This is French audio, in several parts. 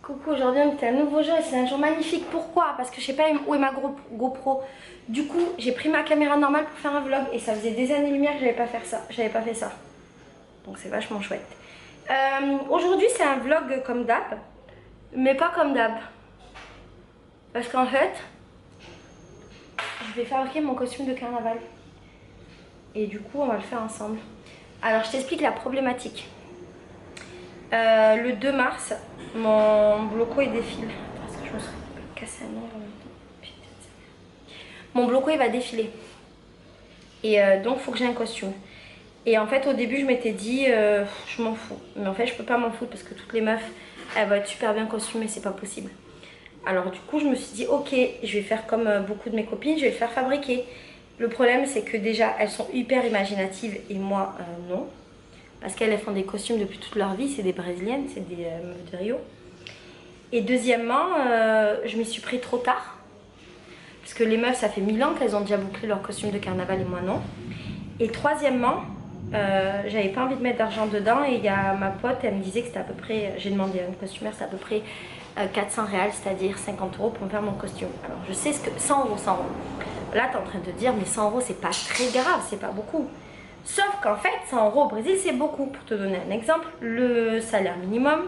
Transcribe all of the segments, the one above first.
Coucou, aujourd'hui on était à un nouveau jour et c'est un jour magnifique. Pourquoi? Parce que je sais pas où est ma GoPro. Du coup, j'ai pris ma caméra normale pour faire un vlog et ça faisait des années-lumière que j'avais pas fait ça. Donc c'est vachement chouette. Aujourd'hui c'est un vlog comme d'hab, mais pas comme d'hab. Parce qu'en fait, je vais fabriquer mon costume de carnaval. Et du coup, on va le faire ensemble. Alors, je t'explique la problématique. Le 2 mars, mon bloco il défile. Parce que je me serais cassé un ongle en même temps. Mon bloco il va défiler. Et donc, il faut que j'ai un costume. Et en fait, au début, je m'étais dit, je m'en fous. Mais en fait, je peux pas m'en foutre parce que toutes les meufs, elles vont être super bien costumées, c'est pas possible. Alors, du coup, je me suis dit, ok, je vais faire comme beaucoup de mes copines, je vais le faire fabriquer. Le problème, c'est que déjà, elles sont hyper imaginatives et moi, non. Parce qu'elles font des costumes depuis toute leur vie, c'est des brésiliennes, c'est des meufs de Rio. Et deuxièmement, je m'y suis pris trop tard. Parce que les meufs, ça fait 1000 ans qu'elles ont déjà bouclé leur costume de carnaval et moi non. Et troisièmement, j'avais pas envie de mettre d'argent dedans et il y a ma pote, elle me disait que c'était à peu près, j'ai demandé à une costumière, c'est à peu près 400 réals, c'est-à-dire 50 € pour me faire mon costume. Alors je sais ce que, 100 €, 100 €. Là, tu es en train de dire, mais 100 € c'est pas très grave, c'est pas beaucoup. Sauf qu'en fait, 100 € au Brésil, c'est beaucoup. Pour te donner un exemple, le salaire minimum,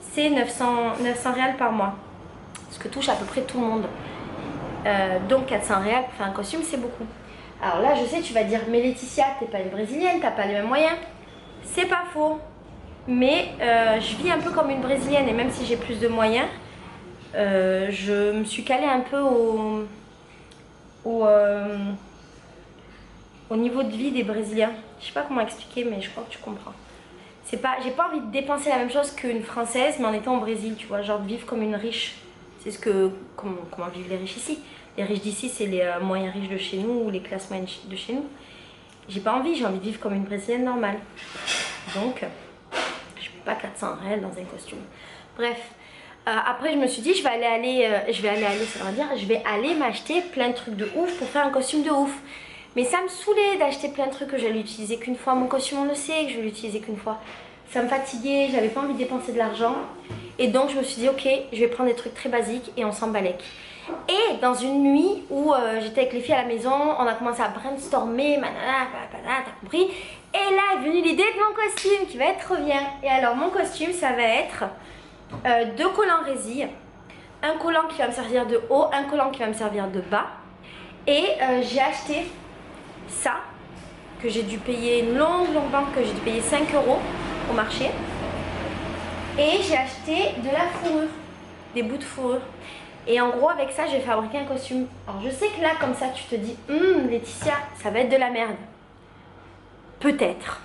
c'est 900 réals par mois. Ce que touche à peu près tout le monde. Donc 400 réals pour faire un costume, c'est beaucoup. Alors là, je sais, tu vas dire, mais Laetitia, t'es pas une brésilienne, t'as pas les mêmes moyens. C'est pas faux. Mais je vis un peu comme une brésilienne et même si j'ai plus de moyens, je me suis calée un peu au niveau de vie des Brésiliens. Je sais pas comment expliquer, mais je crois que tu comprends. C'est pas, j'ai pas envie de dépenser la même chose qu'une Française, mais en étant au Brésil, tu vois, genre de vivre comme une riche. C'est ce que, comment vivent les riches ici. Les riches d'ici, c'est les moyens riches de chez nous ou les classes moyennes de chez nous. J'ai pas envie, j'ai envie de vivre comme une Brésilienne normale. Donc, je peux pas 400 réels dans un costume. Bref. Après je me suis dit je vais aller m'acheter plein de trucs de ouf pour faire un costume de ouf. Mais ça me saoulait d'acheter plein de trucs que j'allais utiliser qu'une fois. Mon costume on le sait que je vais l'utiliser qu'une fois. Ça me fatiguait, j'avais pas envie de dépenser de l'argent. Et donc je me suis dit ok, je vais prendre des trucs très basiques et on s'en balèque. Et dans une nuit où j'étais avec les filles à la maison, on a commencé à brainstormer, manana, t'as compris. Et là est venue l'idée de mon costume qui va être trop bien. Et alors mon costume ça va être 2 collants résille, un collant qui va me servir de haut, un collant qui va me servir de bas. Et j'ai acheté ça, que j'ai dû payer une longue banque, que j'ai dû payer 5 € au marché. Et j'ai acheté de la fourrure, des bouts de fourrure. Et en gros avec ça j'ai fabriqué un costume. Alors je sais que là comme ça tu te dis Laetitia, ça va être de la merde. Peut-être.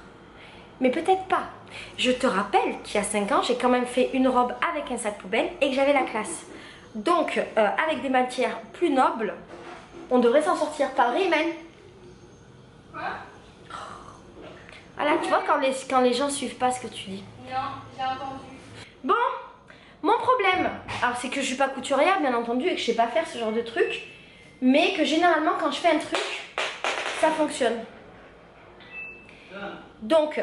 Mais peut-être pas. Je te rappelle qu'il y a 5 ans, j'ai quand même fait une robe avec un sac poubelle et que j'avais la classe. Donc, avec des matières plus nobles, on devrait s'en sortir. Pas vrai, Imen? Quoi? Voilà, tu vois quand les gens suivent pas ce que tu dis. Non, j'ai entendu. Bon, mon problème, alors c'est que je suis pas couturière, bien entendu, et que je sais pas faire ce genre de truc, mais que généralement, quand je fais un truc, ça fonctionne. Donc,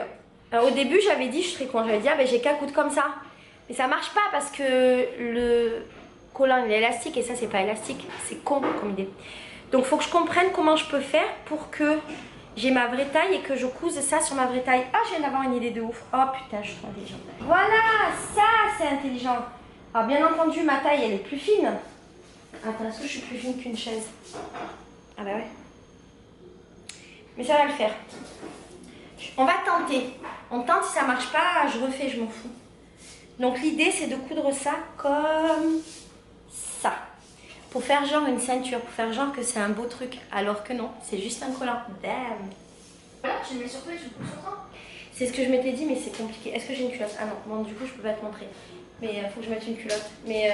au début, j'avais dit, je serais con, j'avais dit, ah ben j'ai qu'à coudre comme ça. Mais ça marche pas parce que le collant il est élastique et ça c'est pas élastique, c'est con comme idée. Donc, il faut que je comprenne comment je peux faire pour que j'ai ma vraie taille et que je couse ça sur ma vraie taille. Ah, je viens d'avoir une idée de ouf. Oh putain, je suis trop intelligente. Voilà, ça c'est intelligent. Alors, bien entendu, ma taille elle est plus fine. Attends, est-ce que je suis plus fine qu'une chaise? Ah bah ouais. Mais ça va le faire. On va tenter. On tente, si ça marche pas, je refais, je m'en fous. Donc l'idée c'est de coudre ça comme ça. Pour faire genre une ceinture, pour faire genre que c'est un beau truc. Alors que non, c'est juste un collant. Damn. Voilà, tu le mets sur toi et tu le couds sur toi. C'est ce que je m'étais dit mais c'est compliqué. Est-ce que j'ai une culotte? Ah non, bon du coup je peux pas te montrer. Mais il faut que je mette une culotte. Mais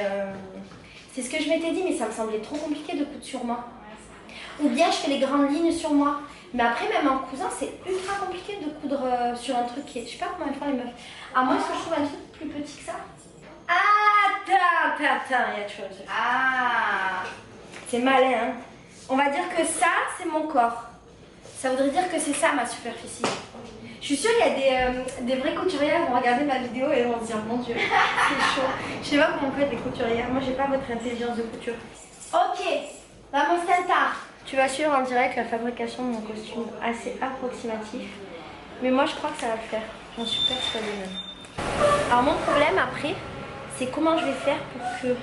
c'est ce que je m'étais dit mais ça me semblait trop compliqué de coudre sur moi. Ou bien je fais les grandes lignes sur moi. Mais après, même en cousant, c'est ultra compliqué de coudre sur un truc qui est... Je sais pas comment font les meufs. À moins que je trouve un truc plus petit que ça. Attends, il y a toujours un truc. Ah, c'est malin, hein. On va dire que ça, c'est mon corps. Ça voudrait dire que c'est ça, ma superficie. Je suis sûre qu'il y a des vrais couturiers qui vont regarder ma vidéo et vont se dire, mon Dieu, c'est chaud. Je Je sais pas comment vous faites les couturières. Moi, j'ai pas votre intelligence de couture. Ok, vamos tentar. Tu vas suivre en direct la fabrication de mon costume assez approximatif. Mais moi, je crois que ça va le faire. J'en suis persuadée même. Alors, mon problème après, c'est comment je vais faire pour que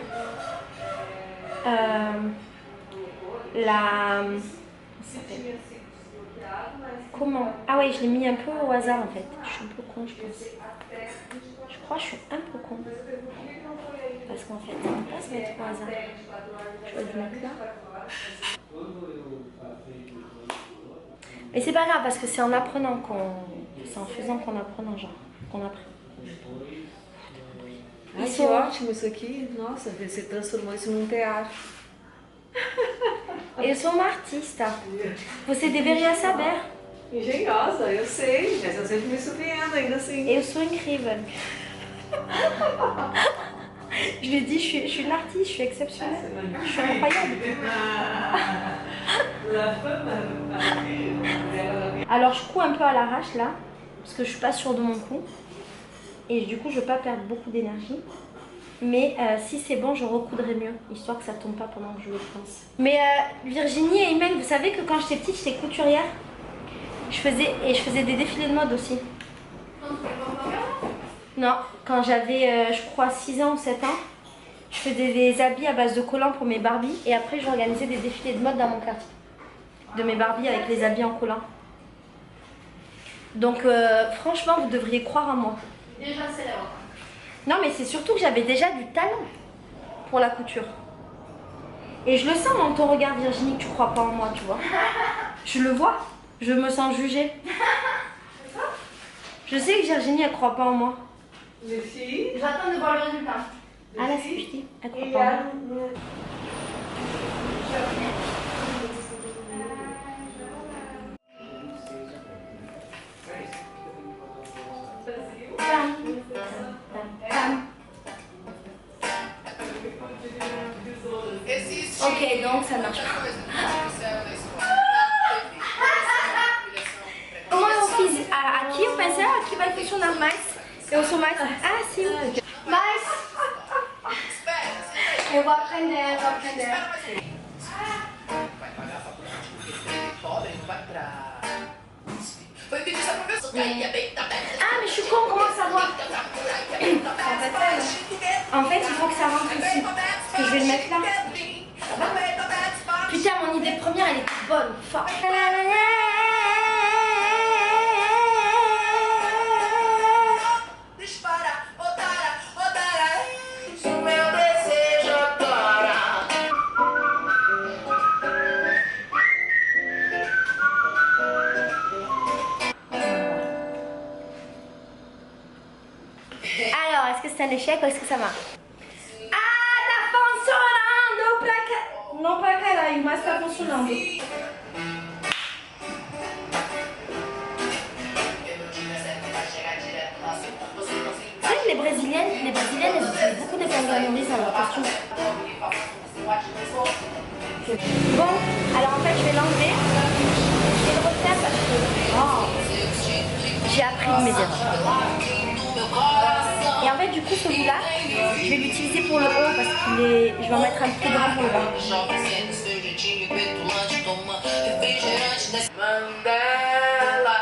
Comment? Ah ouais, je l'ai mis un peu au hasard en fait. Je suis un peu con, je pense. Je crois que je suis un peu con. Parce qu'en fait, on ne peut pas se mettre au hasard. Je vais le mettre là. Mais c'est pas grave parce que c'est en apprenant c'est en faisant qu'on apprend, genre. Qu'on apprend. Ai, que ótimo isso aqui. Nossa, você transformou isso num teatro. Eu sou uma artista. Você deveria saber. Engenhosa, eu sei, mas eu sempre me surpreendo ainda assim. Eu sou incrível. Je lui ai dit, je suis une artiste, je suis exceptionnelle. Je suis incroyable. Alors je couds un peu à l'arrache là, parce que je suis pas sûre de mon coup. Et du coup je veux pas perdre beaucoup d'énergie. Mais si c'est bon, je recoudrai mieux, histoire que ça tombe pas pendant que je le pense. Mais Virginie et Imen, vous savez que quand j'étais petite, j'étais couturière. Je faisais des défilés de mode aussi. Non, quand j'avais, je crois, 6 ans ou 7 ans, je faisais des habits à base de collants pour mes Barbies. Et après, je organisais des défilés de mode dans mon quartier. De mes Barbies avec les habits en collants. Donc, franchement, vous devriez croire en moi. Déjà célèbre. Non, mais c'est surtout que j'avais déjà du talent pour la couture. Et je le sens dans ton regard, Virginie, que tu crois pas en moi, tu vois. Je le vois. Je me sens jugée. Je sais que Virginie, elle croit pas en moi. Les filles. J'attends de voir le résultat. Ah là, c'est ce que je dis. Elle croit pas en moi. Ok, donc ça marche pas. Como eu fiz aqui, eu pensei, aqui vai funcionar mais. Eu sou mais... Ah, sim. Mas eu vou aprender, eu vou aprender. Ah, mais je suis con, comment savoir? En fait, il faut que ça rentre ici. Parce que je vais le mettre là. Putain, mon idée première, elle est bonne. Forte. Alors, est-ce que c'est un échec ou est-ce que ça marche? Ah, tá funcionando pra cá. Não pra caralho, mas tá funcionando. Vous savez que les Brésiliennes, elles utilisent beaucoup d'épingles nourrices dans leur costume. Bon, alors en fait, je vais l'enlever. Je vais le refaire parce que j'ai appris de mes erreurs. Et en fait, du coup, celui-là, je vais l'utiliser pour le haut parce qu'il est. Je vais en mettre un peu grand pour le bas. Mandela,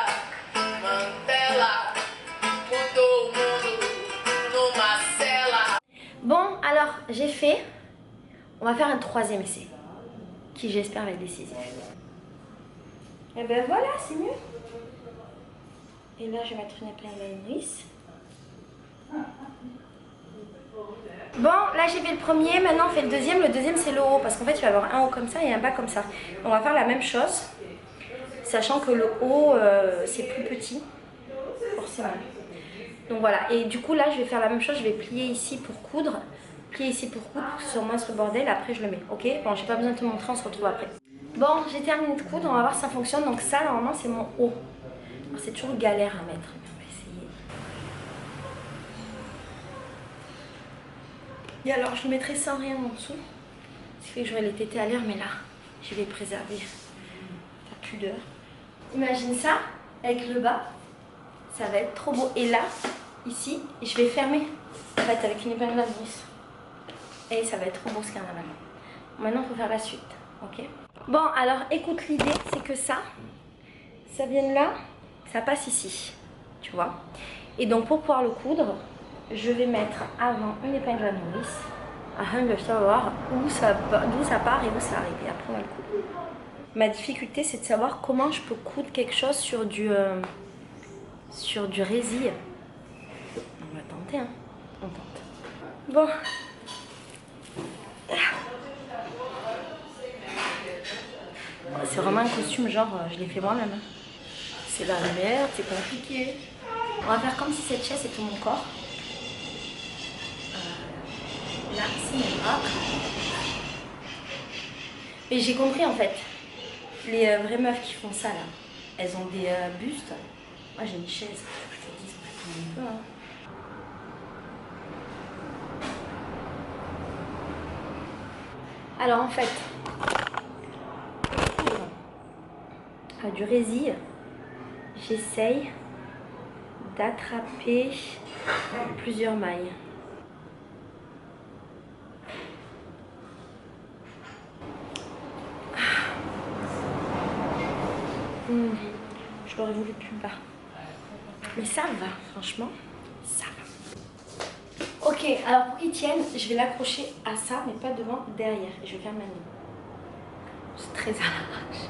Mandela, mudou o mundo numa cela. Bon, alors, j'ai fait. On va faire un troisième essai, qui j'espère va être décisif. Et ben voilà, c'est mieux. Et là, je vais mettre une épingle nourrice. Bon, là j'ai fait le premier, maintenant on fait le deuxième. Le deuxième c'est le haut, parce qu'en fait tu vas avoir un haut comme ça et un bas comme ça. On va faire la même chose, sachant que le haut c'est plus petit, forcément. Donc voilà, et du coup là je vais faire la même chose, je vais plier ici pour coudre, plier ici pour coudre, pour que ce soit moins ce bordel, après je le mets, ok? Bon, j'ai pas besoin de te montrer, on se retrouve après. Bon, j'ai terminé de coudre, on va voir si ça fonctionne. Donc ça normalement c'est mon haut. C'est toujours galère à mettre. Et alors je le mettrai sans rien en dessous. Ce qui fait que j'aurai les tétés à l'air, mais là, je vais préserver ta pudeur. Imagine ça, avec le bas, ça va être trop beau. Et là, ici, je vais fermer Ça va être avec une épingle à nourrice. Et ça va être trop beau ce carnaval. Maintenant, il faut faire la suite. Ok. Bon, alors écoute, l'idée, c'est que ça vient là, ça passe ici. Tu vois. Et donc, pour pouvoir le coudre, je vais mettre avant une épingle à nourrice afin de savoir d'où ça part et où ça arrive. Et après, on va le coudre. Ma difficulté, c'est de savoir comment je peux coudre quelque chose sur du résille. On va tenter, hein. On tente. Bon. C'est vraiment un costume, genre, je l'ai fait moi-même. C'est la merde, c'est compliqué. On va faire comme si cette chaise était mon corps. Là, c'est mon bras. Mais j'ai compris en fait. Les vraies meufs qui font ça là, elles ont des bustes. Moi j'ai une chaise, je te dis, ça fait un peu. Hein. Alors en fait, du résille, j'essaye d'attraper plusieurs mailles. Je l'aurais voulu plus bas. Mais ça va, franchement, ça va. Ok, alors pour qu'il tienne, je vais l'accrocher à ça, mais pas devant, derrière. Et je vais faire ma ligne. C'est très à l'arrache.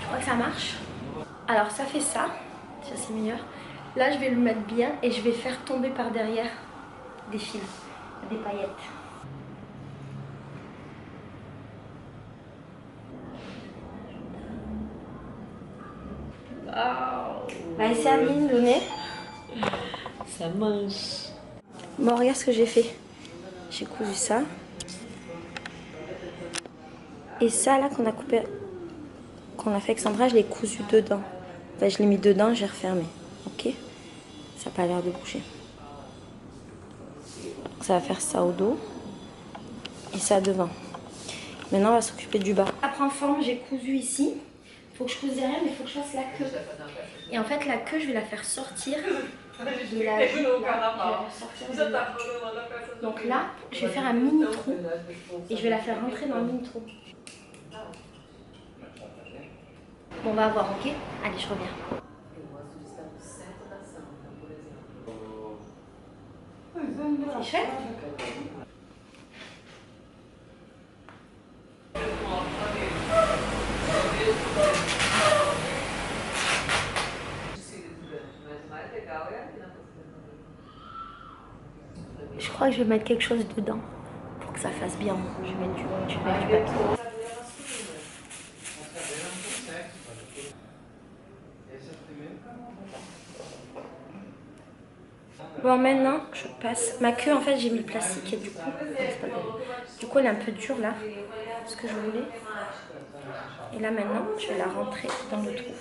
Tu crois que ça marche? Alors ça fait ça c'est meilleur. Là je vais le mettre bien et je vais faire tomber par derrière des fils, des paillettes. Bah essayer à me donner. Ça mange. Bon regarde ce que j'ai fait. J'ai cousu ça. Et ça là qu'on a coupé, qu'on a fait avec Sandra, je l'ai cousu dedans. Enfin, je l'ai mis dedans, j'ai refermé. Ok? Ça n'a pas l'air de bouger. Donc, ça va faire ça au dos. Et ça devant. Maintenant, on va s'occuper du bas. Ça prend forme, j'ai cousu ici. Il faut que je couse derrière, mais il faut que je fasse la queue. Et en fait, la queue, je vais la faire sortir de la jupe. Donc là, je vais faire un mini trou. Et je vais la faire rentrer dans le mini trou. Bon, on va voir, ok? Allez, je reviens. C'est chouette? Je crois que je vais mettre quelque chose dedans pour que ça fasse bien. Je vais mettre du papier. Bon maintenant je passe ma queue, en fait j'ai mis le plastique et du coup elle est un peu dure là, ce que je voulais. Et là maintenant je vais la rentrer dans le trou.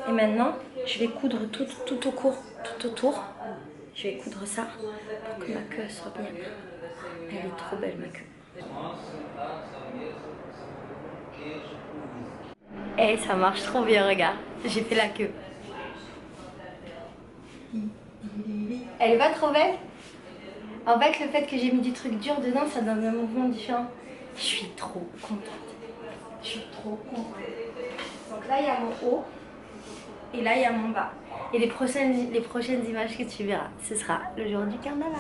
Et maintenant je vais coudre tout autour. Je vais coudre ça pour que ma queue soit bien. Elle est trop belle ma queue. Et ça marche trop bien, regarde. J'ai fait la queue. Elle est pas trop belle? En fait, le fait que j'ai mis du truc dur dedans, ça donne un mouvement différent. Je suis trop contente. Je suis trop contente. Donc là, il y a mon haut. Et là, il y a mon bas. Et les prochaines images que tu verras, ce sera le jour du carnaval.